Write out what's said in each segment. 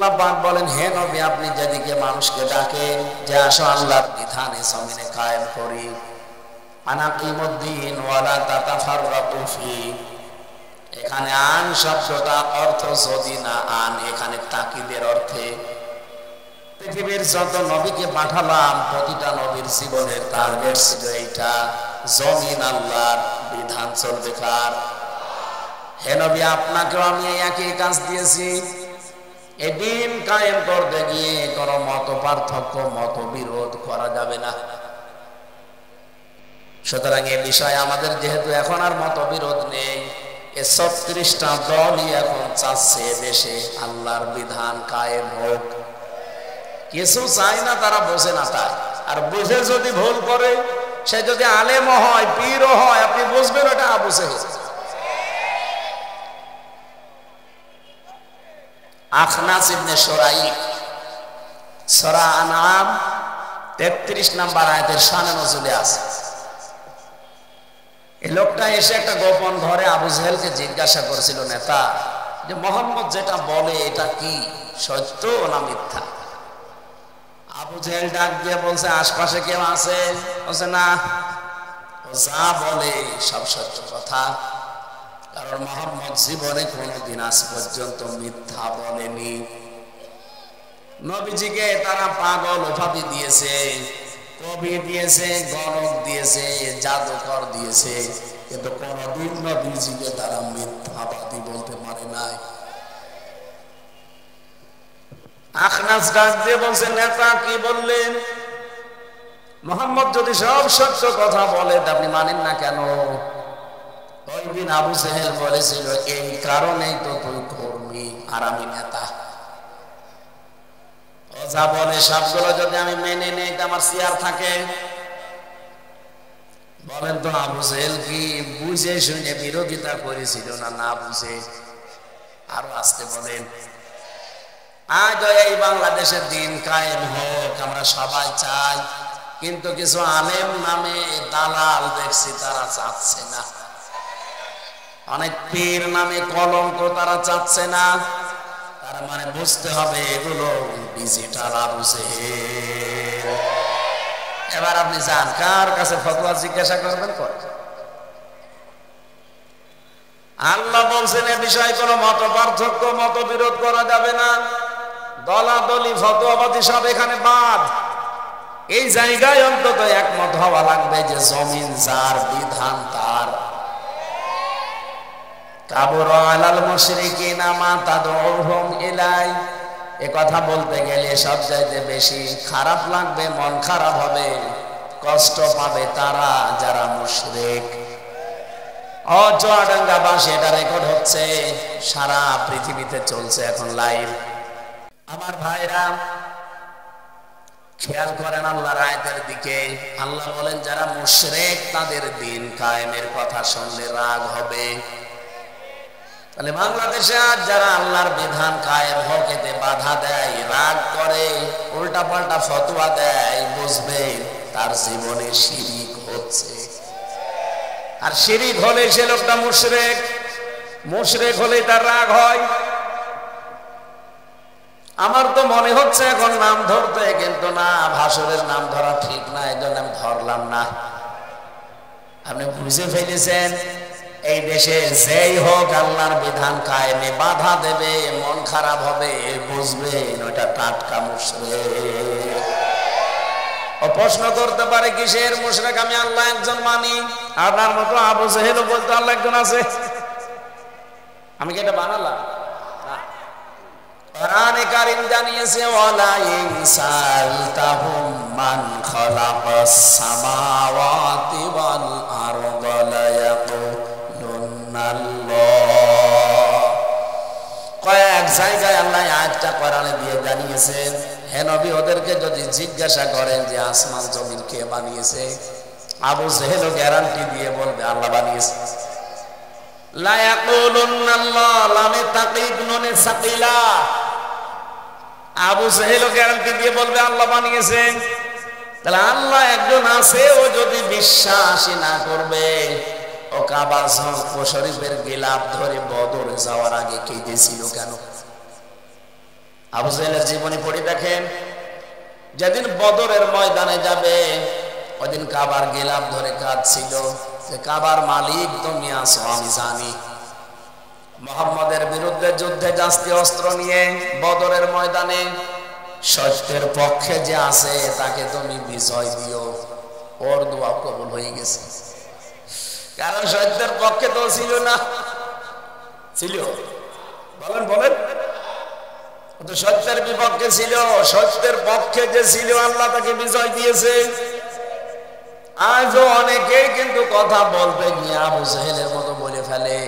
আল্লাহ পাক বলেন, হে নবী, আপনি যেদিকে মানুষকে ডাকেন যে আসো আল্লাহর বিধানে জমিনে কায়েম করি, আনাকিমুদ্দিন ওয়ালা তাতাফাররাকু ফি, এখানে আন শব্দটা অর্থ যদি না আন, এখানে তাকিদের অর্থে পৃথিবীর যত নবীকে পাঠালাম প্রতিটা নবীর জীবনের টার্গেট ছিল এইটা, জমিন আল্লাহর বিধান চলবে কার? হে নবী, আপনাকেও আমি একই কাজ দিয়েছি। এই দিন কায়েম করতে গিয়ে কোনো মত পার্থক্য মত বিরোধ করা যাবে না। সুতরাং এ বিষয়ে আমাদের যেহেতু এখন আর মত বিরোধ নেই, এ ৩৬টা দলই এখন চাচ্ছে দেশে আল্লাহর বিধান কায়েম হোক। কিছু চায় না, তারা বোঝে না তাই। আর বুঝে যদি ভুল করে, সে যদি আলেমও হয় পীরও হয়, আপনি বুঝবেন ওটা আবু জেহেল। আখনাস ইবনে শুরাইক সূরা আনআম ৩৩ নম্বর আয়াতের শানে নজুলে আছে। এই লোকটা এসে একটা গোপন ঘরে আবু জেহেলকে জিজ্ঞাসা করেছিল, নেতা, যে মোহাম্মদ যেটা বলে এটা কি সত্য না মিথ্যা? আবু জেহেল ডাক দিয়ে বলছে, আশপাশে কেউ আছে? বলছে না, যা বলে সব সত্য কথা, কারণ মোহাম্মদ জীবনে কোনোদিন আজ পর্যন্ত মিথ্যা বলেনি। নবীজিকে তারা পাগল উপাধি দিয়েছে, কবি দিয়েছে, গণক দিয়েছে, জাদুকর দিয়েছে, কিন্তু কোনদিন নবীজিকে তারা মিথ্যাবাদী বলতে পারে নাই। আখনাস ডাক দিয়ে বলছে, নেতা কি বললেন? মোহাম্মদ যদি সব সত্য কথা বলে আপনি মানেন না কেন? ওই দিন আবু জেহেল বলেছিল, এই কারণেই তো তুই কর্মী আর আমি নেতা। ও যা বলে সবগুলো যদি আমি মেনে নেই তো আমার চেয়ার থাকে। বলেন তো আবু জেহেল কি বুঝে শুনে বিরোধিতা করেছিল না না বুঝে? আরো আসতে বলেন। আজ এই বাংলাদেশের দিন কায়েম হোক আমরা সবাই চাই, কিন্তু কিছু আলেম নামে দালাল দেখছি তারা চাচ্ছে না। অনেক পীর নামে কলঙ্ক তারা চাচ্ছে না। তার মানে বুঝতে হবে এগুলো ডিজিটাল আবু জেহেল। এবার আপনি যান, কার কাছে ফতোয়া জিজ্ঞাসা করবেন? আল্লাহ বলছেন এ বিষয়ে কোনো মত পার্থক্য মত বিরোধ করা যাবে না। দলাদলি ফতোয়াবাদী সব এখানে বাদ। এই জায়গায় অন্তত একমত হওয়া লাগবে যে জমিন যার, বিধান তার। কাবুরা আলাল মুশরিকিনা মা তাদউহুম ইলাই, এ কথা বলতে গেলে সব চাইতে বেশি খারাপ লাগবে, মন খারাপ হবে, কষ্ট পাবে তারা যারা মুশরিক। চুয়াডাঙ্গা বাসে এটা রেকর্ড হচ্ছে, সারা পৃথিবীতে চলছে এখন লাইভ। আমার ভাইরা খেয়াল করেন আল্লাহর আয়াতের দিকে। আল্লাহ বলেন যারা মুশরিক তাদের দিন কায়েমের কথা শুনলে রাগ হবে। তাহলে বাংলাদেশে আজ যারা আল্লাহর বিধান কায়েম হোক এতে বাধা দেয়, রাগ করে, উল্টা পাল্টা ফতোয়া দেয়, বুঝবে তার জীবনে শিরিক হচ্ছে। আর শিরিক হলে সে লোকটা মুশরিক, মুশরিক হলে তার রাগ হয়। আমার তো মনে হচ্ছে এখন নাম ধরতে, কিন্তু না, ভাসুরের নাম ধরা ঠিক না, এই জন্য আমি ধরলাম না। আপনি বুঝে ফেলেছেন এই দেশে যেই হোক আল্লাহর বিধান কায়েমে বাধা দেবে, মন খারাপ হবে, বুঝবেন ওটা টাটকা মুশরিক। ও প্রশ্ন করতে পারে কিসের মুশরিক? আমি আল্লাহ একজন মানি। আপনার মতো আবু জেহেলও বলতো আল্লাহ একজন আছে। আমি কি এটা বানালাম? কোরআনে কারীম জানিয়েছে ওয়ালা ইনসালতাহুম মান খালাকাস সামাওয়াতি ওয়াল আরদা লা ইয়াকুলুনাল্লাহ। কয়েক জায়গায় আল্লাহ আয়াতটা কোরআনে দিয়ে জানিয়েছেন, হে নবী ওদেরকে যদি জিজ্ঞাসা করেন যে আসমান জমিন কে বানিয়েছে, আবু জেহেলও গ্যারান্টি দিয়ে বলবে আল্লাহ বানিয়েছে। লা ইয়াকুলুনাল্লাহ, লামে তাকীদ নুনে সাকিলা। আবু জেহেলও গ্যারান্টি দিয়ে বলবে আল্লাহ বানিয়েছে। তাহলে আল্লাহ একজন আছে, ও যদি বিশ্বাসই না করবে, ও কাবা শরীফের গিলাফ ধরে বদরে যাওয়ার আগে কেঁদেছিল কেন? আবু জাহেলের জীবনী পড়ে দেখেন, যেদিন বদরের ময়দানে যাবে ওইদিন কাবার গিলাফ ধরে কাঁদছিল যে কাবার মালিক তুমি আছো আমি জানি। মুহাম্মদের বিরুদ্ধে যুদ্ধে যাচ্ছে অস্ত্র নিয়ে বদরের ময়দানে, সত্যের পক্ষে যে আছে তাকে তুমি বিজয় দিও। ওর দোয়া কবুল হয়ে গেছে, কারণ সত্যের পক্ষে তো ছিল না। ছিল? বলেন বলেন। সত্যের বিপক্ষে ছিল, সত্যের পক্ষে যে ছিল আল্লাহ তাকে বিজয় দিয়েছে। আজও অনেকেই কিন্তু কথা বলতে গিয়ে আবু জাহেলের মতো বলে ফেলে।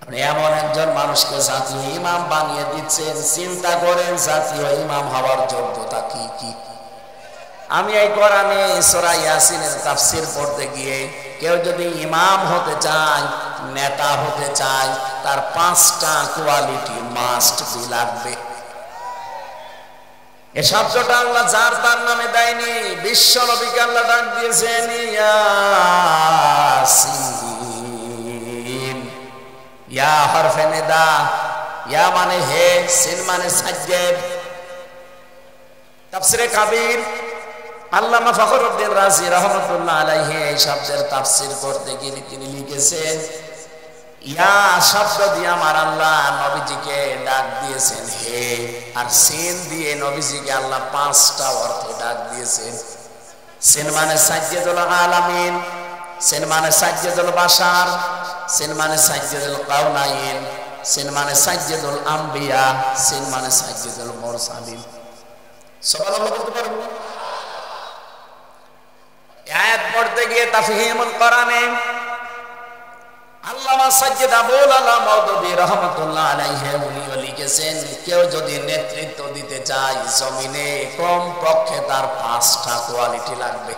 আপনি এমন একজন মানুষকে জাতীয় ইমাম বানিয়ে দিচ্ছেন, চিন্তা করেন জাতীয় ইমাম হওয়ার যোগ্যতা কি কি। আমি এই কোরআনে সূরা ইয়াসিনের তাফসীর পড়তে গিয়ে কেউ যদি ইমাম হতে চায়, নেতা হতে চায়, তার 5টা কোয়ালিটি মাস্ট বি লাগবে। এই শব্দটা আল্লাহ যার তার নামে দেয়নি, বিশ্ব নবীকে আল্লাহ ডাক দিয়েছেন ইয়াসিন। ইয়া হরফে নিদা, ইয়া মানে হে, সিন মানে সাজ্জেদ। তাফসীরে কাবীর আল্লামা ফখরুদ্দিন রাজি রাহমাতুল্লাহ আলাইহি এই শব্দের তাফসীর করতে গিয়ে তিনি লিখেছেন, ইয়া শব্দ দিয়ে আমার আল্লাহ নবীজিকে ডাক দিয়েছেন হে, আর সিন দিয়ে নবীজিকে আল্লাহ 5টা অর্থে ডাক দিয়েছেন। সিন মানে সাজ্জেদুল আলামিন, সিন মানে সাজ্জেদুল বাশার, সিন মানে সাজ্জেদুল কাউনাইন, সিন মানে সাজ্জেদুল আম্বিয়া, সিন মানে সাজ্জেদুল মুরসালিন। সুবহানাল্লাহ বলতে পারবো? আয়াত পড়তে গিয়ে তাফহিমুল কোরআনে আল্লামা সাজ্জেদ আবুল আলা মাওদুদী রাহমাতুল্লাহ আলাইহি উনি লিখেছেন, কেউ যদি নেতৃত্ব দিতে চায় জমিনে কম পক্ষে তার 5টা কোয়ালিটি লাগবে।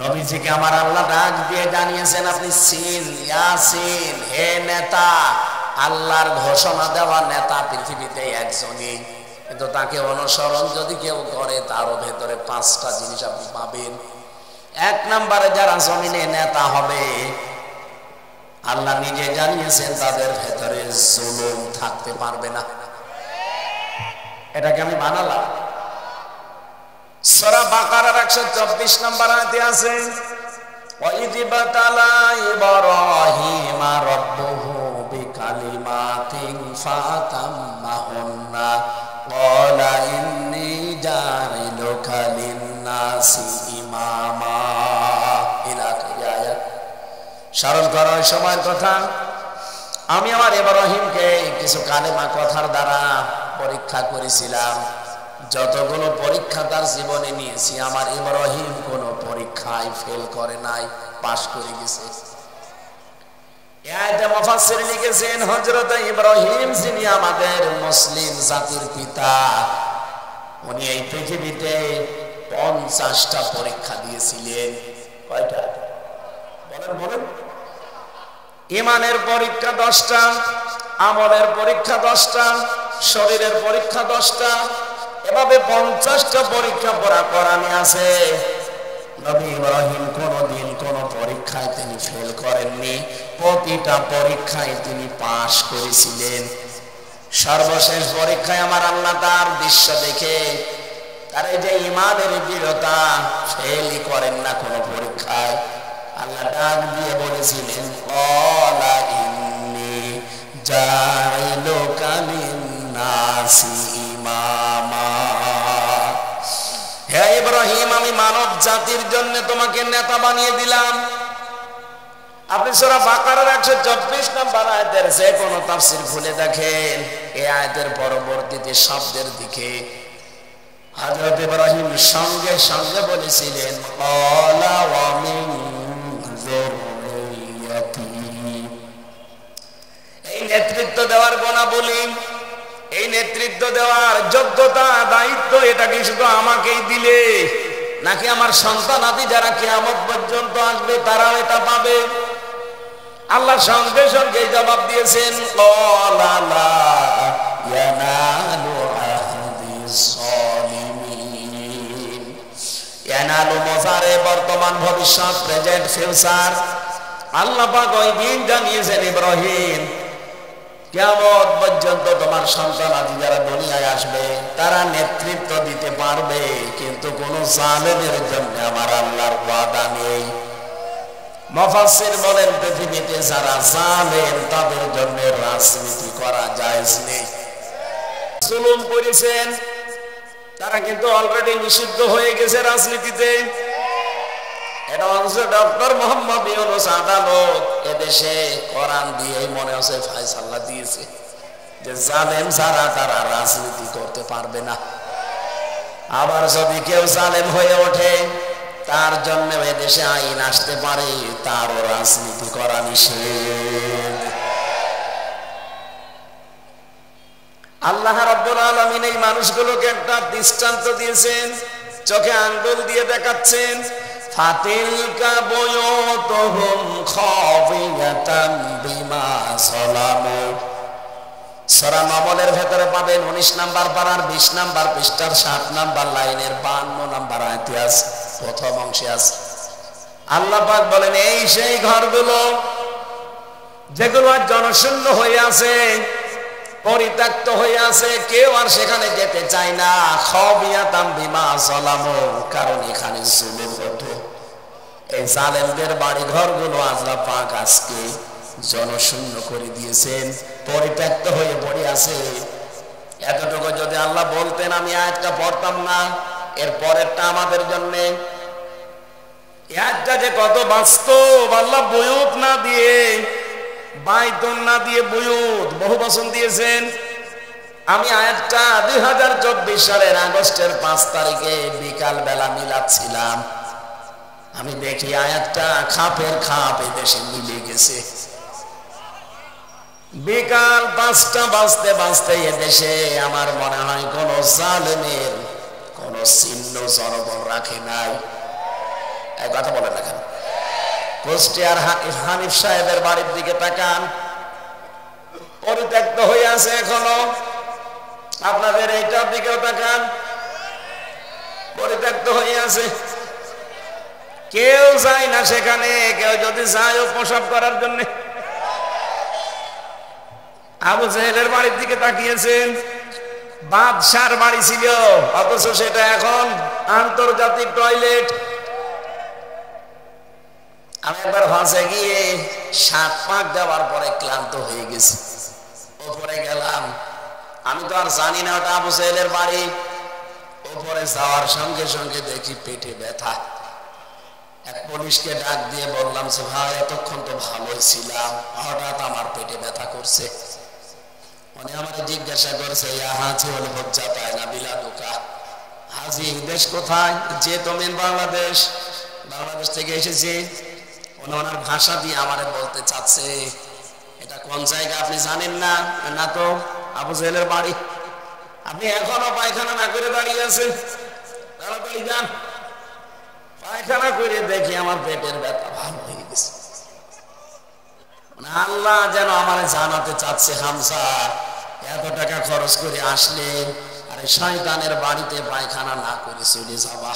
নবীজিকে আমার আল্লাহ ডাক দিয়ে জানিয়েছেন আপনি সিন, ইয়াসিন, হে নেতা। আল্লাহর ঘোষণা দেওয়া নেতা পৃথিবীতে একজনই, কিন্তু তাকে অনুসরণ যদি কেউ করে তারও ভেতরে 5টা জিনিস আপনি পাবেন। 1 নম্বরে যারা জমিনে নেতা হবে আল্লাহ নিজে জানিয়েছেন তাদের ভেতরে জুলুম থাকতে পারবে না। এটাকে আমি বানালাম। সূরা বাকারার 124 নম্বর আয়াতে আছে, وَإِذِ ابْتَلَى إِبْرَاهِيمَ رَبُّهُ بِكَلِمَاتٍ فَأَتَمَّهُنَّ قَالَ إِنِّي جَاعِلُكَ لِلنَّاسِ إِمَامًا। স্মরণ করো ওই সময়ের কথা, আমি আমার ইব্রাহিমকে কিছু কালেমা কথার দ্বারা পরীক্ষা করেছিলাম। যতগুলো পরীক্ষা তার জীবনে নিয়েছি আমার ইব্রাহিম কোনো পরীক্ষায় ফেল করে নাই, পাশ করে গেছে। আয়াতে মুফাসসির লিখেছেন হযরত ইব্রাহিম যিনি আমাদের মুসলিম জাতির পিতা, উনি এই পৃথিবীতে 50টা পরীক্ষা দিয়েছিলেন। কয়টা? বলেন বলেন। ঈমানের পরীক্ষা 10টা, আমলের পরীক্ষা 10টা, শরীরের পরীক্ষা 10টা, এভাবে 50টা পরীক্ষা পড়া কোরআনে আছে। নবী ইব্রাহিম কোনদিন কোন পরীক্ষায় তিনি ফেল করেননি, প্রতিটা পরীক্ষায় তিনি পাশ করেছিলেন। সর্বশেষ পরীক্ষায় আমার আল্লাহ তার দৃশ্য দেখে তার এই যে ঈমানের দৃঢ়তা, ফেলই করেন না কোন পরীক্ষায়, আল্লাহ ডাক দিয়ে বলেছিলেন ক্বালা ইন্নী জাইলুকা লিন-নাসি ইমামা। হে ইব্রাহিম, আমি মানব জাতির জন্য তোমাকে নেতা বানিয়ে দিলাম। আপনি সূরা বাকারার 124 নম্বর আয়াতের যে কোনো তাফসীর খুলে দেখেন, এই আয়াতের পরবর্তীতে শব্দের দিকে হযরত ইব্রাহিম সঙ্গে সঙ্গে বলেছিলেন ক্বালা ওয়া মিন যুররিয়্যাতি। এই নেতৃত্ব দেওয়ার গুণাবলী, এই নেতৃত্ব দেওয়ার যোগ্যতা, দায়িত্ব, এটা কি শুধু আমাকেই দিলে নাকি আমার সন্তানাদি যারা কিয়ামত পর্যন্ত আসবে তারাও এটা পাবে? আল্লাহ সঙ্গে সঙ্গে জবাব দিয়েছেন ক্বালা লা ইয়ানালু আহদিস সালিমিন। ইয়ানালু মুজারে, বর্তমান, ভবিষ্যৎ, প্রেজেন্ট, ফিউচার। আল্লাহ পাক ওই দিন জানিয়েছেন ইব্রাহিম কিয়ামত পর্যন্ত তোমার সন্তানাদি যারা দুনিয়ায় আসবে তারা নেতৃত্ব দিতে পারবে, কিন্তু কোন জালেমের জন্য আমার আল্লাহর ওয়াদা নেই। মুফাসসির বলেন পৃথিবীতে যারা জালেম তাদের জন্য রাজনীতি করা জায়েজ নেই। জুলুম করেছেন তারা কিন্তু অলরেডি নিষিদ্ধ হয়ে গেছে রাজনীতিতে। এটা হচ্ছে ডক্টর মোহাম্মদ ইউনূস আদালত এদেশে কোরআন দিয়ে মনে হচ্ছে ফয়সালা দিয়েছে যে জালেম যারা তারা রাজনীতি করতে পারবে না। আবার যদি কেউ জালেম হয়ে ওঠে তার জন্য এদেশে আইন আসতে পারে, তারও রাজনীতি করা নিষেধ। আল্লাহ রাব্বুল আলামিন এই মানুষগুলোকে একটা দৃষ্টান্ত দিয়েছেন, চোখে আঙ্গুল দিয়ে দেখাচ্ছেন। ফাতিলকা বুয়ুতুহুম খাবিয়াতান বিমা সালামু। সূরা নমলের ভেতরে পাবেন 19 নাম্বার পারার 20 নাম্বার পৃষ্ঠার 7 নাম্বার লাইনের 52 নাম্বার আয়াতে আছে, প্রথম অংশে আছে। আল্লাহ পাক বলেন এই সেই ঘরগুলো যেগুলো জনশূন্য হয়ে আছে, পরিত্যক্ত হয়ে আছে, কেউ আর সেখানে যেতে চায় না। খাবিয়াতাম বিমা সালামু, কারণ এখানে জুলুম হতো। এই জালেমদের বাড়ি ঘরগুলো আল্লাহ পাক আজকে জনশূন্য করে দিয়েছেন, পরিত্যক্ত হয়ে পড়ে আছে। এতটুকু যদি আল্লাহ বলতেন আমি আয়াতটা পড়তাম না, এর পরেরটা আমাদের জন্য। আয়াতটা যে কত বাস্তব, আল্লাহ বুয়ুত না দিয়ে, বাইতুন না দিয়ে বুয়ুত বহু বচন দিয়েছেন। আমি আয়াতটা 2024 সালের আগস্টের 5 তারিখে বিকাল বেলা মিলাচ্ছিলাম, আমি দেখি আয়াতটা খাপের খাপ এদেশে মিলে গেছে। বিকাল 5টা বাজতে বাজতে এদেশে আমার মনে হয় কোন জালেমের কোন চিহ্ন জনগণ রাখে নাই। এই কথা বলেন না কেন? কুষ্টিয়ার হানিফ সাহেবের বাড়ির দিকে তাকান, পরিত্যক্ত হয়ে আছে এখনো। আপনাদের এইটার দিকেও তাকান, পরিত্যক্ত হয়ে আছে, কেউ যায় না সেখানে। কেউ যদি যায় প্রসাব করার জন্য। আবু জেহেলের বাড়ির দিকে তাকিয়েছেন, বাদশার বাড়ি ছিল, অথচ সেটা এখন আন্তর্জাতিক টয়লেট। আমি একবার হজে গিয়ে 7 পাক দেওয়ার পরে ক্লান্ত হয়ে গেছি, ওপরে গেলাম। আমি তো আর জানি না ওটা আবু জেহেলের বাড়ি। ওপরে যাওয়ার সঙ্গে সঙ্গে দেখি পেটে ব্যথা। এক পুলিশকে ডাক দিয়ে বললাম যে ভাই এতক্ষণ তো ভালোই ছিলাম, হঠাৎ আমার পেটে ব্যথা করছে। উনি আমাকে জিজ্ঞাসা করছে হাজি হল হজ্জা পায় না বিলাদুকা, হাজি দেশ কোথায়? যে তুমি বাংলাদেশ, বাংলাদেশ থেকে এসেছি। উনি ওনার ভাষা দিয়ে আমারে বলতে চাচ্ছে এটা কোন জায়গা আপনি জানেন না? না তো, আবু জেহেলের বাড়ি। আপনি এখনো পায়খানা না করে দাঁড়িয়ে আছেন, তাড়াতাড়ি যান। পায়খানা করে দেখি আমার পেটের ব্যথা ভালো হয়ে গেছে। আল্লাহ যেন আমার জানাতে চাচ্ছে হামজা এত টাকা খরচ করে আসলে আরে শয়তানের বাড়িতে পায়খানা না করে চলে যাবা,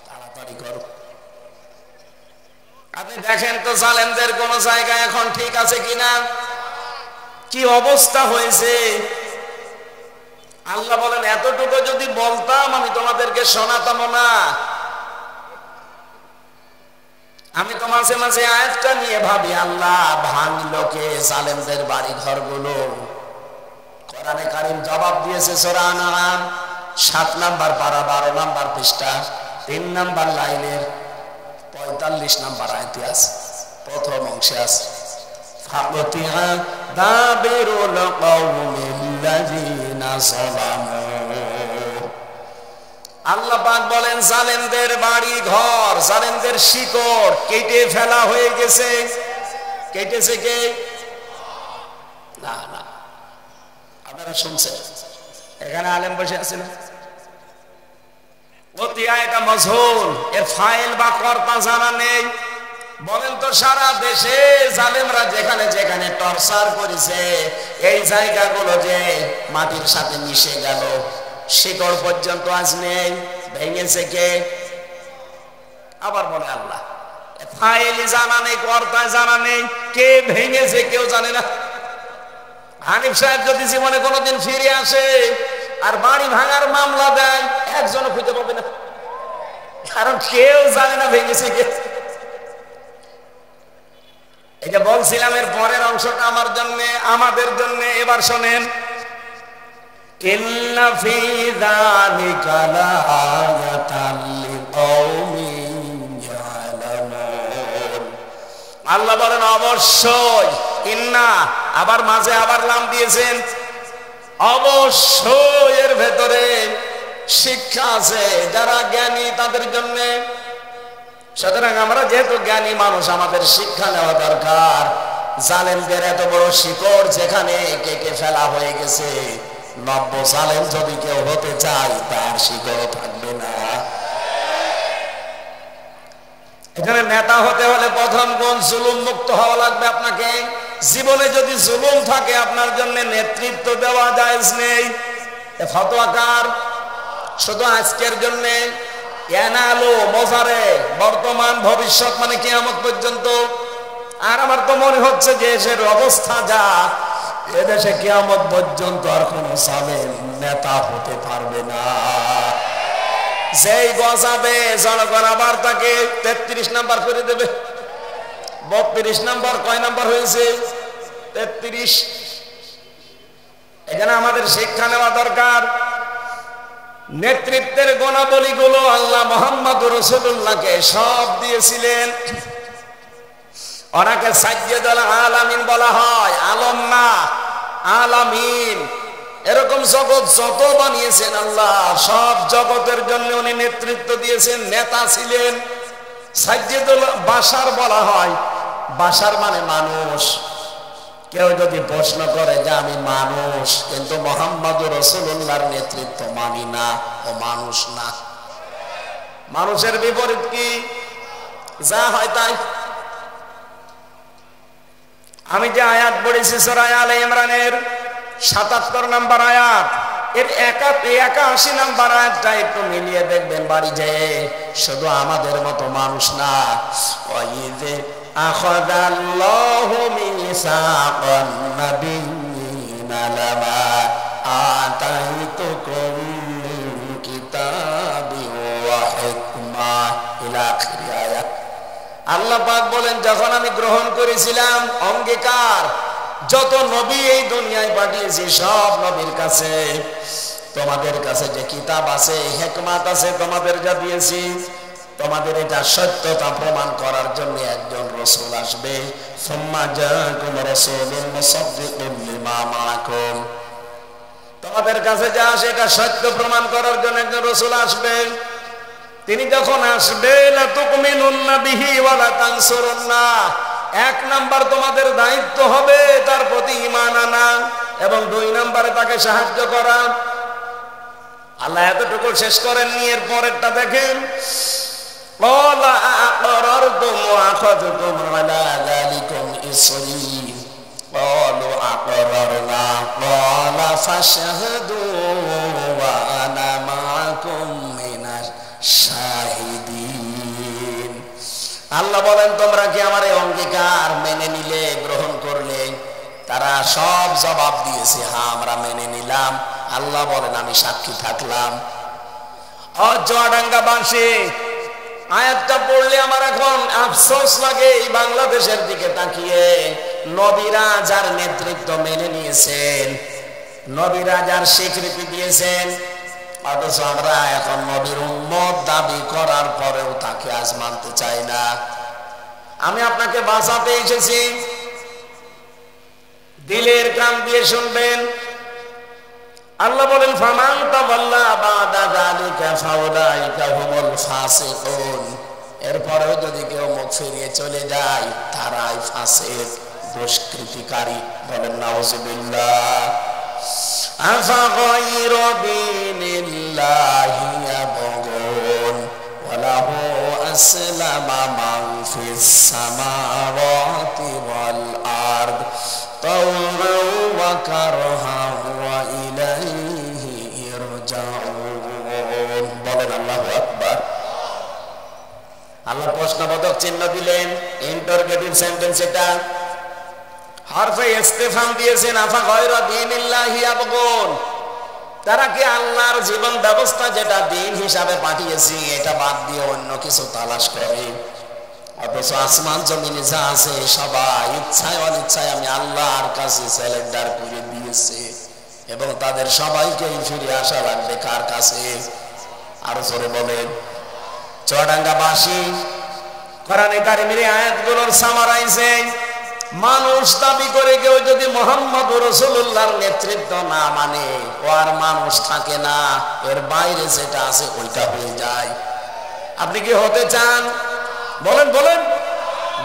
তাড়াতাড়ি করো। আপনি দেখেন তো জালেমদের কোন জায়গা এখন ঠিক আছে কিনা, কি অবস্থা হয়েছে। আল্লাহ বলেন এতটুকু যদি বলতাম আমি তোমাদেরকে শোনাতাম না। আমি তো মাঝে মাঝে আয়াতটা নিয়ে ভাবি আল্লাহ ভাঙলো কে জালেমদের বাড়ি ঘরগুলো? কোরআনে কারীম জবাব দিয়েছে সূরা আনআম 7 নাম্বার পারা 12 নাম্বার পৃষ্ঠা 3 নাম্বার লাইনের 45 নাম্বার আয়াতে আছে, প্রথম অংশে আছে ফাতিহা দাবিরুল কওমিল্লাযিনা যালামু। আল্লাহ পাক বলেন জালেমদের বাড়ি ঘর, জালেমদের শিকড় কেটে ফেলা হয়ে গেছে। কেটেছে কে? না না, আপনারা শুনছেন, এখানে আলেম বসে আছেন। ওতিয়া এটা মজহুল, এর ফাইল বা কর্তা জানা নেই। বলেন তো সারা দেশে জালেমরা যেখানে যেখানে টর্চার করেছে এই জায়গাগুলো যে মাটির সাথে মিশে গেল, শিকড় পর্যন্ত আজ নেই, ভেঙেছে কে? আবার বলে আল্লাহ ফাইল জানা নেই, কর্তা জানা নেই, কে ভেঙেছে কেউ জানে না। হানিফ সাহেব যদি জীবনে কোনোদিন ফিরে আসে আর বাড়ি ভাঙার মামলা দেয়, একজনও খুঁজে পাবে না, কারণ কেউ জানে না ভেঙেছে কে। এই যে বলছিলাম এর পরের অংশটা আমার জন্য, আমাদের জন্য, এবার শোনেন। ইন্না ফি যালিকা লাআয়াতান লিকাওমিন ইয়ালামুন। আল্লাহ বলেন অবশ্যই, ইন্না আবার মাঝে আবার লাম দিয়েছেন, অবশ্যই এর ভেতরে শিক্ষা আছে যারা জ্ঞানী তাদের জন্য। সুতরাং আমরা যেহেতু জ্ঞানী মানুষ, আমাদের শিক্ষা নেওয়া দরকার। জালেমদের এত বড় শিকড় যেখানে কেটে ফেলা হয়ে গেছে, নব্য জালেম যদি কেউ হতে চায় তার শিকড় থাকবে না। এখানে নেতা হতে হলে প্রথম গুণ জুলুম মুক্ত হওয়া লাগবে আপনাকে। জীবনে যদি জুলুম থাকে আপনার জন্য নেতৃত্ব দেওয়া জায়েজ নেই। ফতোয়া কার? শুধু আজকের জন্য, এনালো মজারে, বর্তমান ভবিষ্যৎ মানে কিয়ামত পর্যন্ত। আর আমার তো মনে হচ্ছে যে দেশের অবস্থা যা, এদেশে কিয়ামত পর্যন্ত আর কোন জালেম নেতা হতে পারবে না। যেই গজাবে জনগণ আবার তাকে 33 নাম্বার করে দেবে। 32 নাম্বার কয় নাম্বার হয়েছে? 33। এখানে আমাদের শিক্ষা নেওয়া দরকার। নেতৃত্বের গুণাবলীগুলো আল্লাহ মুহাম্মদ রাসূলুল্লাহকে সব দিয়েছিলেন। ওনাকে সাইয়্যিদুল আলামিন বলা হয়, আলম না, আলামিন। এরকম জগৎ যত বানিয়েছেন আল্লাহ, সব জগতের জন্য উনি নেতৃত্ব দিয়েছেন, নেতা ছিলেন। সাইয়্যিদুল বাশার বলা হয়, বাশার মানে মানুষ। কেউ যদি প্রশ্ন করে যে আমি মানুষ কিন্তু মুহাম্মদুর রাসূলুল্লাহর নেতৃত্ব মানি না, ও মানুষ না। মানুষের বিপরীত কি? যা হয় তাই। আমি যে আয়াত পড়েছি সূরা আলে ইমরানের ৭৭ নম্বর আয়াত, এর ৮১ নম্বর আয়াতটা একটু মিলিয়ে দেখবেন বাড়ি যেয়ে। শুধু আমাদের মতো মানুষ না, ওয়াইযে আখাযাল্লাহু মিসাকান নাবিয়্যিনা লামা আতাইতুকুম মিন কিতাবিন ওয়া হিকমা ইলা আখির আয়াত। আল্লাহ পাক বলেন, যখন আমি গ্রহণ করেছিলাম অঙ্গীকার, যত নবী এই দুনিয়ায় পাঠিয়েছি সব নবীর কাছে তোমাদের কাছে যে কিতাব আছে, হিকমত আছে, তোমাদের যা দিয়েছি, তোমাদের এটা সত্যতা প্রমাণ করার জন্য একজন রাসূল আসবে। সুম্মা জাআকুম রাসূলুন মুসাদ্দিকুন লিমা মাআকুম। তোমাদের কাছে যা আসে এটা সত্য প্রমাণ করার জন্য একজন রাসূল আসবে। তিনি যখন আসবে, লা তুমিনুন্না বিহি ওয়া লা তানসুরুন্না, এক নাম্বার তোমাদের দায়িত্ব হবে তার প্রতি ঈমান আনা, এবং 2 নম্বরে তাকে সাহায্য করা। আল্লাহ এতটুকু শেষ করেননি, এর পরেরটা দেখেন, ক্বালা আকরারতুম ওয়া আখাযতুম আলা যালিকুম ইসরি, ক্বালু আকরারনা, ক্বালা ফাশহাদু ওয়া আনা মাআকুম মিনাশ শাহিদিন। আল্লাহ বলেন, তোমরা কি আমার এই অঙ্গীকার মেনে নিলে, গ্রহণ করলে? তারা সব জবাব দিয়েছে, হ্যাঁ আমরা মেনে নিলাম। আল্লাহ বলেন, আমি সাক্ষী থাকলাম। চুয়াডাঙ্গাবাসী, আয়াতটা পড়লে আমার এখন আফসোস লাগে এই বাংলাদেশের দিকে তাকিয়ে। নবীরা যার নেতৃত্ব মেনে নিয়েছেন, নবীরা যার স্বীকৃতি দিয়েছেন, অথচ আমরা এখন নবীর উম্মত দাবি করার পরেও তাকে আজ মানতে চাই না। আমি আপনাকে বাঁচাতে এসেছি, দিলের কান দিয়ে শুনবেন। আল্লাহ বলেন, ফামান তাওয়াল্লা বাদা যালিকা ফাউলাইকা হুমুল ফাসিকুন। এরপরেও যদি কেউ মুখ ফিরিয়ে চলে যায়, তারাই ফাসিক, দুষ্কৃতিকারী। বলেন নাউযুবিল্লাহ। আফাগায়রা দীনিল্লাহি ইয়াবগুন ওয়া লাহু আসলামা মান ফিস সামাওয়াতি ওয়াল আরদ তাওআন ওয়া কারহান ওয়া ইলাইহি ইরজাউন। বলেন আল্লাহু আকবার। আল্লাহ প্রশ্নবোধক চিহ্ন দিলেন, ইন্টারগেটিভ সেন্টেন্স এটা। হরফে ইস্তেফাম দিয়েছেন, আফা গায়রা দীনিল্লাহি ইয়াবগুন, তারা কি আল্লাহর জীবন ব্যবস্থা যেটা দিন হিসাবে পাঠিয়েছি এটা বাদ দিয়ে অন্য কিছু তালাশ করে? অথচ আসমান জমিনে যা আছে সবাই ইচ্ছায় অনিচ্ছায় আমি আল্লাহর কাছে সারেন্ডার করে দিয়েছে, এবং তাদের সবাইকেই ফিরে আসা লাগবে কার কাছে? আরো জোরে বলেন। চুয়াডাঙ্গাবাসী কোরআনে কারিমের আয়াতগুলোর সামারাইছে, মানুষ দাবি করে কেউ যদি মুহাম্মদুর রাসূলুল্লাহর নেতৃত্ব না মানে ও আর মানুষ থাকে না, এর বাইরে যেটা আছে ওইটা হয়ে যায়। আপনি কি হতে চান? বলেন বলেন।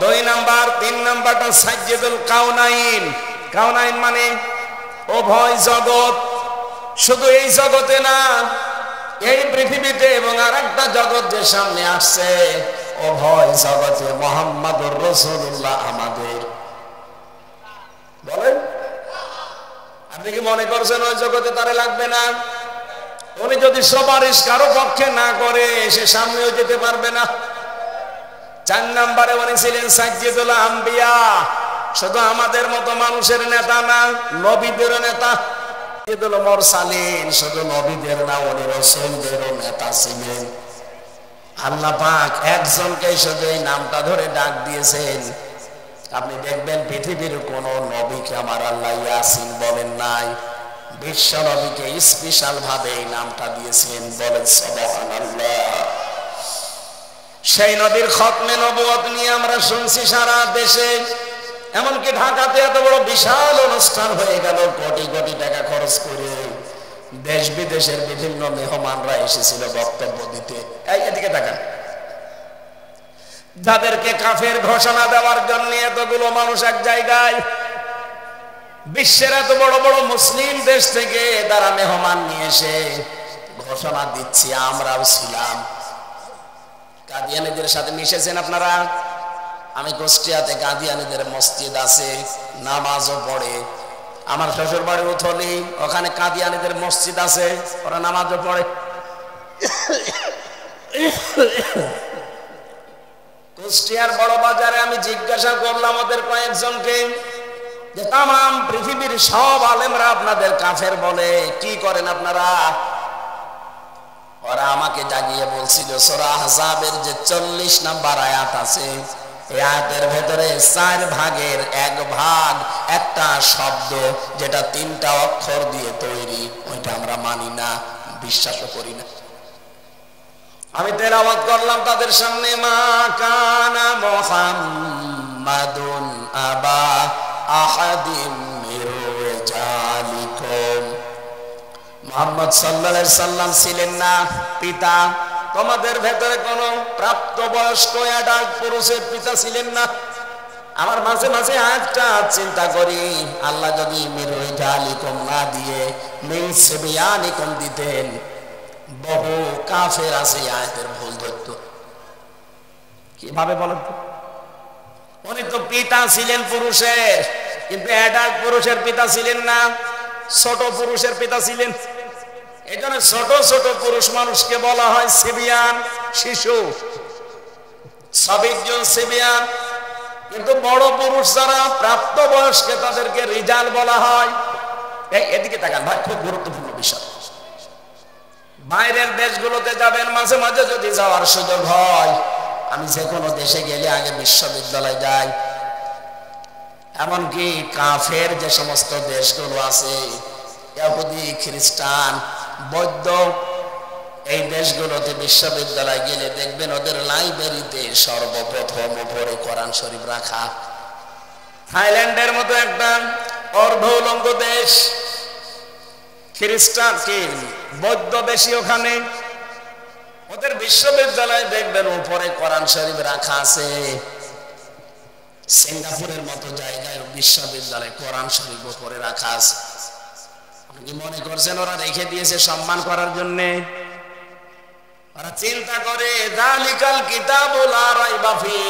2 নাম্বার। 3 নাম্বারটা সাজ্জাদুল কাউনাইন। কাউনাইন মানে উভয় জগৎ। শুধু এই জগতে না, এই পৃথিবীতে এবং আরেকটা জগৎ যে সামনে আসছে, উভয় জগতে মুহাম্মদুর রাসূলুল্লাহ আমাদের। বলেন, আপনি কি মনে করছেন ওই জগতে তারে লাগবে না? উনি যদি সুপারিশ কারো পক্ষে না করে সে সামনেও যেতে পারবে না। 4 নম্বরে উনি ছিলেন সাজ্জাদুল আম্বিয়া, শুধু আমাদের মতো মানুষের নেতা না, নবীদের নেতা। সাজ্জাদুল মুরসালিন, শুধু নবীদের না, উনি রাসূলদেরও নেতা ছিলেন। আল্লাহ পাক একজনকে শুধু এই নামটা ধরে ডাক দিয়েছেন। আপনি দেখবেন পৃথিবীর কোন নবীকে আমার আল্লাহ ইয়াসিন বলেন নাই, বিশ্ব নবীকে স্পেশাল ভাবে এই নামটা দিয়েছেন। বলেন সুবহানাল্লাহ। সেই নবীর খতমে নবুয়ত নিয়ে আমরা শুনছি সারা দেশে, এমনকি ঢাকাতে এত বড় বিশাল অনুষ্ঠান হয়ে গেল, কোটি কোটি টাকা খরচ করে দেশ বিদেশের বিভিন্ন মেহমানরা এসেছিল বক্তব্য দিতে। এদিকে তাকান, যাদেরকে কাফের ঘোষণা দেওয়ার জন্য এতগুলো মানুষ এক জায়গায়, বিশ্বের এত বড় বড় মুসলিম দেশ থেকে তারা মেহমান নিয়ে এসে ঘোষণা দিচ্ছে আমরাও ছিলাম। কাদিয়ানীদের সাথে মিশেছেন আপনারা? আমি কুষ্টিয়াতে কাদিয়ানীদের মসজিদ আছে, নামাজও পড়ে। আমার শ্বশুর বাড়ি উথলি, ওখানে কাদিয়ানীদের মসজিদ আছে, ওরা নামাজও পড়ে। কুষ্টিয়ার বড় বাজারে আমি জিজ্ঞাসা করলাম ওদের কয়েকজনকে যে তামাম পৃথিবীর সব আলেমরা আপনাদের কাফের বলে, কি করেন আপনারা? ওরা আমাকে জাগিয়ে বলছিল সূরা আহজাবের যে 40 নাম্বার আয়াত আছে, এই আয়াতের ভেতরে 4 ভাগের 1 ভাগ একটা শব্দ যেটা 3টা অক্ষর দিয়ে তৈরি, ওইটা আমরা মানি না, বিশ্বাসও করি না। আমি তেলাওয়াত করলাম তাদের সামনে, মা কানা মুহাম্মাদুন আবা আহাদিম মির রিজালিকুম, মুহাম্মদ সাল্লাল্লাহু আলাইহি সাল্লাম ছিলেন না পিতা, তোমাদের ভেতরে কোন প্রাপ্তবয়স্ক অ্যাডাল্ট পুরুষের পিতা ছিলেন না। আমার মাঝে মাঝে আয়াতটা চিন্তা করি, আল্লাহ যদি মির রিজালিকুম না দিয়ে মিন সিবিয়ানিকুম দিতেন, বহু কাফের আছে আয়াতের ভুল ধরতো। কিভাবে বলেন তো? উনি তো পিতা ছিলেন পুরুষের, কিন্তু অ্যাডাল্ট পুরুষের পিতা ছিলেন না, ছোট পুরুষের পিতা ছিলেন। এই জন্য ছোট ছোট পুরুষ মানুষকে বলা হয় সিবিয়ান, শিশু, সাবিয়ুন সিবিয়ান। কিন্তু বড় পুরুষ যারা প্রাপ্তবয়স্ক তাদেরকে রিজাল বলা হয়। এদিকে তাকান ভাই, খুব গুরুত্বপূর্ণ বিষয়। বাইরের দেশগুলোতে যাবেন, মাঝে মাঝে যদি যাওয়ার সুযোগ হয়, আমি যে কোনো দেশে গেলে আগে বিশ্ববিদ্যালয় যাই। এমনকি কাফের যে সমস্ত দেশগুলো আছে, ইহুদি, খ্রিস্টান, বৌদ্ধ, এই দেশগুলোতে বিশ্ববিদ্যালয় গেলে দেখবেন ওদের লাইব্রেরিতে সর্বপ্রথম উপরে কোরআন শরীফ রাখা। থাইল্যান্ডের মতো একটা অর্ধ উলঙ্গ দেশ, খ্রিস্টান কি বৌদ্ধ বেশি, ওখানে ওদের বিশ্ববিদ্যালয়ে দেখবেন উপরে কোরআন শরীফ রাখা আছে। সিঙ্গাপুরের মতো জায়গায় বিশ্ববিদ্যালয়ে কোরআন শরীফ উপরে রাখা আছে। আপনি মনে করছেন ওরা রেখে দিয়েছে সম্মান করার জন্য? ওরা চিন্তা করে যালিকাল কিতাবু লা রাইবা ফি,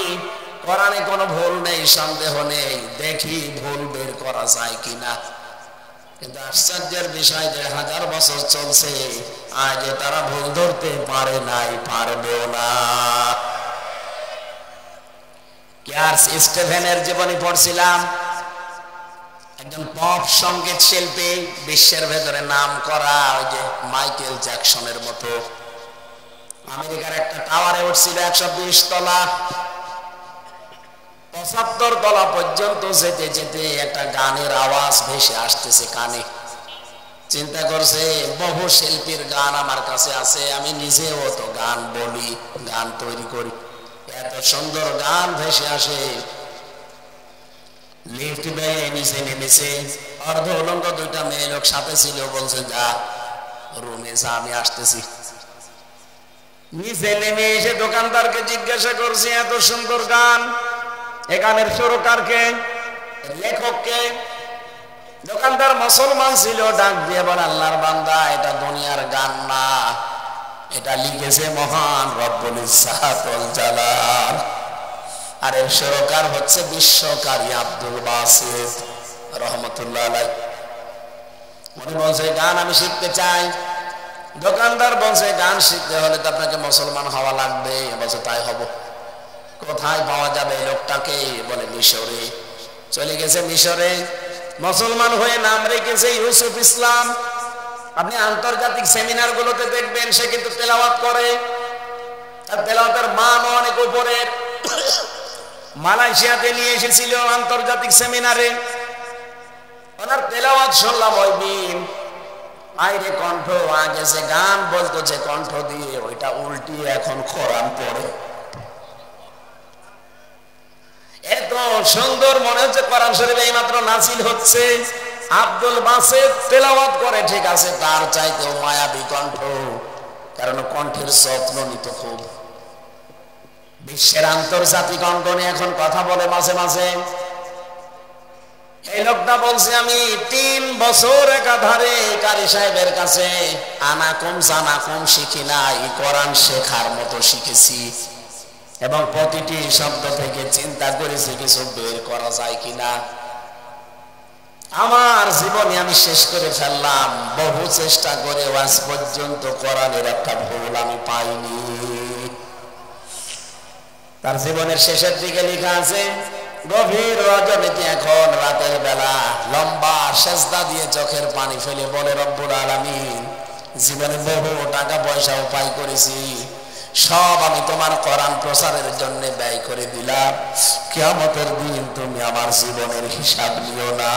কোরআনে কোনো ভুল নেই, সন্দেহ নেই, দেখি ভুল বের করা যায় কিনা। কিন্তু আশ্চর্যের বিষয় যে 1000 বছর চলছে, আজ তারা ভুল ধরতে পারে নাই, পারবেও না। চার্লস স্টিফেনের জীবনী পড়ছিলাম, একজন পপ সঙ্গীত শিল্পী, বিশ্বের ভেতরে নাম করা, ওই যে মাইকেল জ্যাকসনের মতো, আমেরিকার একটা টাওয়ারে উঠছিল 120 তলা, 75 তলা পর্যন্ত যেতে যেতে একটা গানের আওয়াজ ভেসে আসতেছে কানে। চিন্তা করছে বহু শিল্পীর গান আমার কাছে আছে, আমি নিজেও তো গান বলি, গান তৈরি করি, এত সুন্দর গান ভেসে আসে। লিফট বেয়ে নিচে নেমেছে, অর্ধ উলঙ্গ 2টা মেয়ে লোক সাথে ছিল, বলছে যা রুমে যা, আমি আসতেছি। নিচে নেমে এসে দোকানদারকে জিজ্ঞাসা করছে এত সুন্দর গান, এ গানের সুরকারকে, লেখককে? দোকানদার মুসলমান ছিল, ডাক দিয়ে বলে আল্লাহর বান্দা, এটা দুনিয়ার গান না, এটা লিখেছে মহান রব্বুল ইজ্জাত ওয়াল জালাল, আর এর সুরকার হচ্ছে বিশ্বকারী আব্দুল বাসিত রহমতুল্লাহ আলাইহি। উনি বলছে গান আমি শিখতে চাই। দোকানদার বলছে গান শিখতে হলে তো আপনাকে মুসলমান হওয়া লাগবে। বলছে তাই হব, কোথায় পাওয়া যাবে এই লোকটাকে? বলে মিশরে। চলে গেছে মিশরে, মুসলমান হয়ে নাম রেখেছে ইউসুফ ইসলাম। আপনি আন্তর্জাতিক সেমিনার গুলোতে দেখবেন সে কিন্তু তেলাওয়াত করে, তার তেলাওয়াতের মান অনেক উপরের। মালয়েশিয়াতে নিয়ে এসেছিল আন্তর্জাতিক সেমিনারে, ওনার তেলাওয়াত শুনলাম ওই দিন, আইরে কণ্ঠ আগে যে গান বলতো যে কণ্ঠ দিয়ে, ওইটা উল্টিয়ে এখন কোরআন পড়ে। এত সুন্দর মনে হচ্ছে কোরআন শরীফ এইমাত্র নাজিল হচ্ছে। আব্দুল বাসিত তেলাওয়াত করে ঠিক আছে, তার চাইতেও মায়াবী কণ্ঠ, কারণ কণ্ঠের যত্ন নিত খুব। বিশ্বের আন্তর্জাতিক অঙ্গনে এখন কথা বলে মাঝে মাঝে। এই লোকটা বলছে আমি 3 বছর একাধারে কারি সাহেবের কাছে আনাকুম জানাকুম শিখি নাই, কোরআন শেখার মতো শিখেছি, এবং প্রতিটি শব্দ থেকে চিন্তা করেছি কিছু বের করা যায় কিনা। আমার জীবনে আমি শেষ করে ফেললাম, বহু চেষ্টা করে আজ পর্যন্ত কোরআনের একটা ভুল আমি পাইনি। তার জীবনের শেষের দিকে লেখা আছে, গভীর রজনীতে এখন রাতের বেলা লম্বা সেজদা দিয়ে চোখের পানি ফেলে বলে রব্বুল আলামিন, জীবনে বহু টাকা পয়সা উপায় করেছি, সব আমি তোমার কোরআন প্রচারের জন্য ব্যয় করে দিলাম, কিয়ামতের দিন তুমি আমার জীবনের হিসাব নিও না।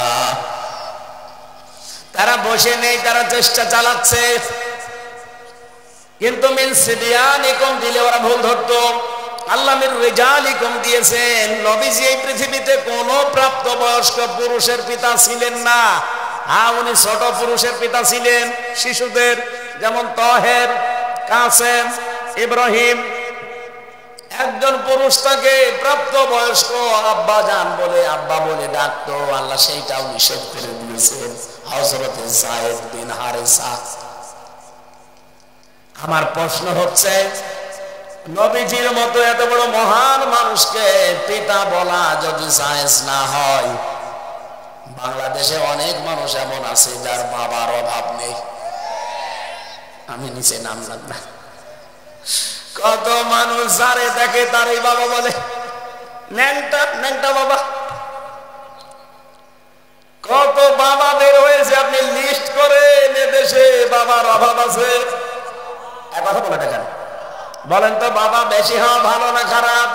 তারা বসে নেই, তারা চেষ্টা চালাচ্ছে, কিন্তু মিন সিবিয়ানিকুম দিলে ওরা ভুল ধরতো। আল্লাহ মির রিজালিকুম দিয়েছেন, নবীজি এই পৃথিবীতে কোন প্রাপ্তবয়স্ক পুরুষের পিতা ছিলেন না। হ্যাঁ, উনি ছোট পুরুষের পিতা ছিলেন, শিশুদের, যেমন তাহের, কাসেম, ইব্রাহিম। একজন পুরুষ তাকে প্রাপ্তবয়স্ক আব্বা জান বলে, আব্বা বলে ডাকতো, আল্লাহ সেইটাও নিষেধ করে দিয়েছেন, হযরত যায়েদ বিন হারেসা। আমার প্রশ্ন হচ্ছে, নবীজির মতো এত বড় মহান মানুষকে পিতা বলা যদি জায়েজ না হয়, বাংলাদেশে অনেক মানুষ এমন আছে যার বাবার অভাব নেই। আমি নিচে নামলাম না, কত মানুষ যারে দেখে তারই বাবা বলে, ন্যাংটা ন্যাংটা বাবা। কত বাবা বের হয়েছে, আপনি লিস্ট করে দেশে বাবার অভাব আছে। এক কথা বলে দেখেন, বলেন তো বাবা বেশি হওয়া ভালো না খারাপ?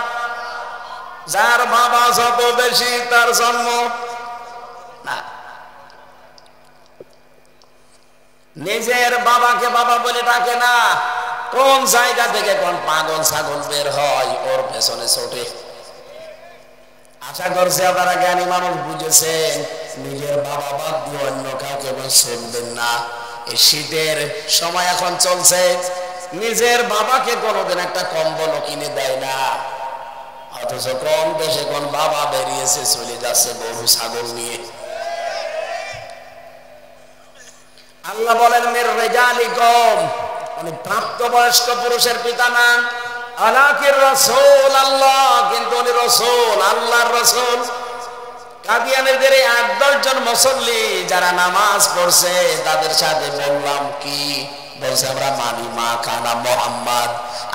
যার বাবা যত বেশি তার জন্ম না। নিজের বাবাকে বাবা বলে ডাকে না, কোন জায়গা থেকে কোন পাগল ছাগল বের হয় ওর পেছনে ছোটে। আশা করছি আপনারা জ্ঞানী মানুষ বুঝেছেন, নিজের বাবা বাদ দিয়ে অন্য কাউকে শুনবেন না। এই শীতের সময় এখন চলছে, নিজের বাবাকে কোনোদিন একটা কম্বল কিনে দেয় না, অথচ কোন দেশে কোন বাবা বেরিয়েছে চলে যাচ্ছে গরু ছাগল নিয়ে। আল্লাহ বলেন মির রিজালিকুম, উনি প্রাপ্তবয়স্ক পুরুষের পিতা না। আলাকির রাসূল আল্লাহ, কিন্তু উনি রাসূল, আল্লাহর রাসূল। কাদিয়ানীদের 8-10 জন মুসল্লি যারা নামাজ পড়ছে তাদের সাথে বললাম কি, বলছে আমরা মানি মা কানা মুহাম্মদ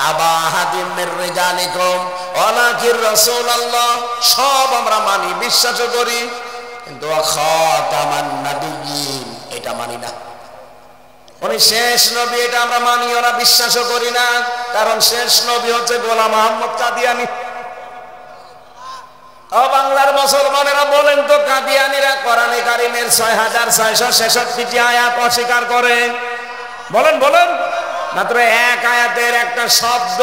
আবা হাদিম মির রিজালিকুম ওয়ালাকির রাসূল আল্লাহ, সব আমরা মানি, বিশ্বাস করি, কিন্তু খাতামান নাবিয়্যিন এটা মানি না। উনি শেষ নবী এটা আমরা মানিও না, বিশ্বাসও করি না, কারণ শেষ নবী হচ্ছে গোলাম আহমদ কাদিয়ানী। ও বাংলার মুসলমানেরা বলেন তো, কাদিয়ানীরা কোরআনে কারীমের 6666টি আয়াত অস্বীকার করে? বলেন বলেন। মাত্র এক আয়াতের একটা শব্দ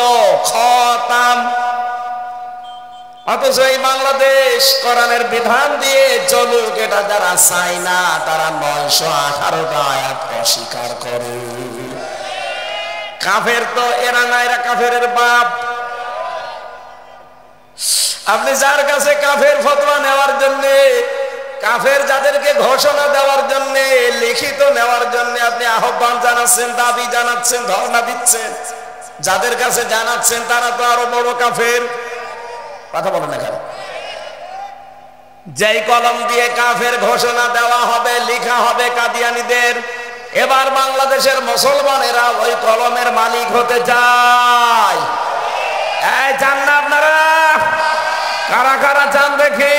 খতাম। অথচ এই বাংলাদেশ কোরআনের বিধান দিয়ে চলুক এটা যারা চায় না, তারা 918টা আয়াত অস্বীকার করে। কাফের তো এরা না, এরা কাফেরের বাপ। আপনি যার কাছে কাফের ফতোয়া নেওয়ার জন্য, কাফের যাদেরকে ঘোষণা দেওয়ার জন্য, লিখিত নেওয়ার জন্য আপনি আহ্বান জানাচ্ছেন, দাবি জানাচ্ছেন, ধর্ণা দিচ্ছেন, যাদের কাছে জানাচ্ছেন তারা তো আরো বড় কাফের। কথা বলেন না কেন? যেই কলম দিয়ে কাফের ঘোষণা দেওয়া হবে, লিখা হবে কাদিয়ানীদের, এবার বাংলাদেশের মুসলমানেরা ওই কলমের মালিক হতে চায়। এই চান না আপনারা? কারা কারা চান দেখি?